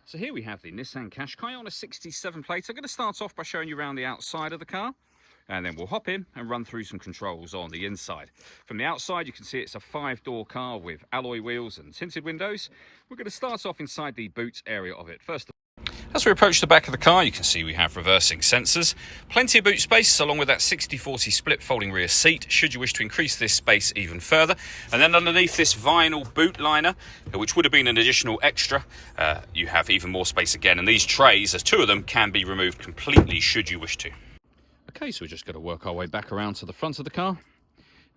So here we have the Nissan Qashqai on a 67 plate. I'm going to start off by showing you around the outside of the car, and then we'll hop in and run through some controls on the inside. From the outside, you can see it's a 5-door car with alloy wheels and tinted windows. We're going to start off inside the boot area of it. First, as we approach the back of the car, you can see we have reversing sensors, plenty of boot space, along with that 60-40 split folding rear seat, should you wish to increase this space even further. And then underneath this vinyl boot liner, which would have been an additional extra, you have even more space again. And these trays, there's 2 of them, can be removed completely should you wish to. Okay, so we're just going to work our way back around to the front of the car,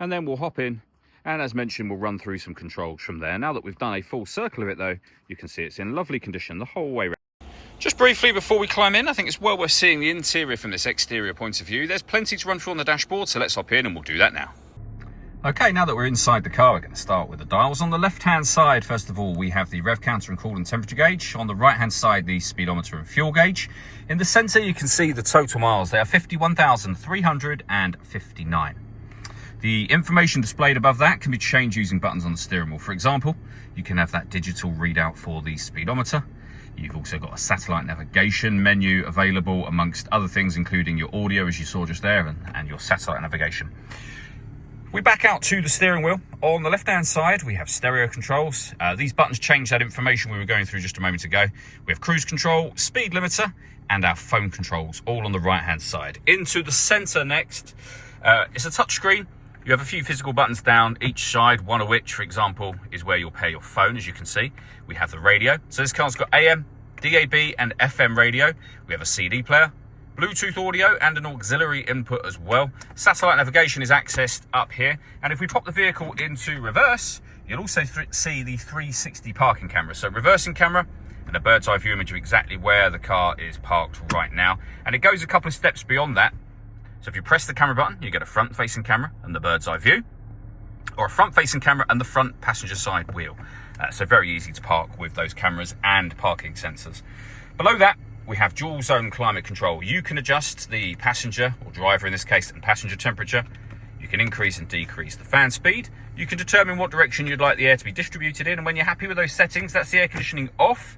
and then we'll hop in. And as mentioned, we'll run through some controls from there. Now that we've done a full circle of it, though, you can see it's in lovely condition the whole way around. Just briefly before we climb in, I think it's well worth seeing the interior from this exterior point of view. There's plenty to run through on the dashboard, so let's hop in and we'll do that now. Okay, now that we're inside the car, we're going to start with the dials. On the left-hand side, first of all, we have the rev counter and coolant temperature gauge. On the right-hand side, the speedometer and fuel gauge. In the centre, you can see the total miles. They are 51,359. The information displayed above that can be changed using buttons on the steering wheel. For example, you can have that digital readout for the speedometer. You've also got a satellite navigation menu available, amongst other things, including your audio, as you saw just there, and your satellite navigation. We back out to the steering wheel. On the left-hand side, we have stereo controls. These buttons change that information we were going through just a moment ago. We have cruise control, speed limiter, and our phone controls, all on the right-hand side. Into the center next. It's a touchscreen. You have a few physical buttons down each side, one of which, for example, is where you'll pair your phone, as you can see. We have the radio. So this car's got AM, DAB, and FM radio. We have a CD player, Bluetooth audio, and an auxiliary input as well. Satellite navigation is accessed up here. And if we pop the vehicle into reverse, you'll also see the 360 parking camera. So reversing camera and a bird's eye view image of exactly where the car is parked right now. And it goes a couple of steps beyond that. So if you press the camera button, you get a front-facing camera and the bird's eye view, or a front-facing camera and the front passenger side wheel. So very easy to park with those cameras and parking sensors. Below that, we have dual zone climate control. You can adjust the passenger, or driver in this case, and passenger temperature. You can increase and decrease the fan speed. You can determine what direction you'd like the air to be distributed in. And when you're happy with those settings, that's the air conditioning off,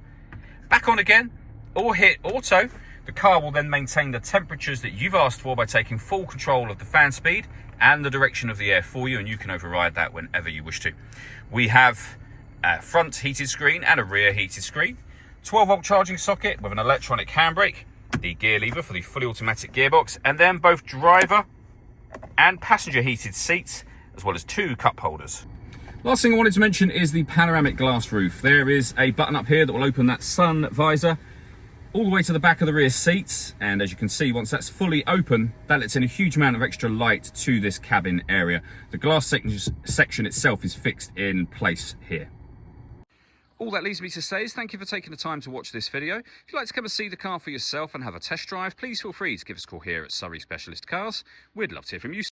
back on again, or hit auto. The car will then maintain the temperatures that you've asked for by taking full control of the fan speed and the direction of the air for you, and you can override that whenever you wish to. We have a front heated screen and a rear heated screen, 12-volt charging socket with an electronic handbrake, the gear lever for the fully automatic gearbox, and then both driver and passenger heated seats, as well as 2 cup holders. Last thing I wanted to mention is the panoramic glass roof. There is a button up here that will open that sun visor all the way to the back of the rear seats, and as you can see, once that's fully open, that lets in a huge amount of extra light to this cabin area. The glass section itself is fixed in place here. All that leaves me to say is thank you for taking the time to watch this video. If you'd like to come and see the car for yourself and have a test drive, please feel free to give us a call here at Surrey Specialist Cars. We'd love to hear from you.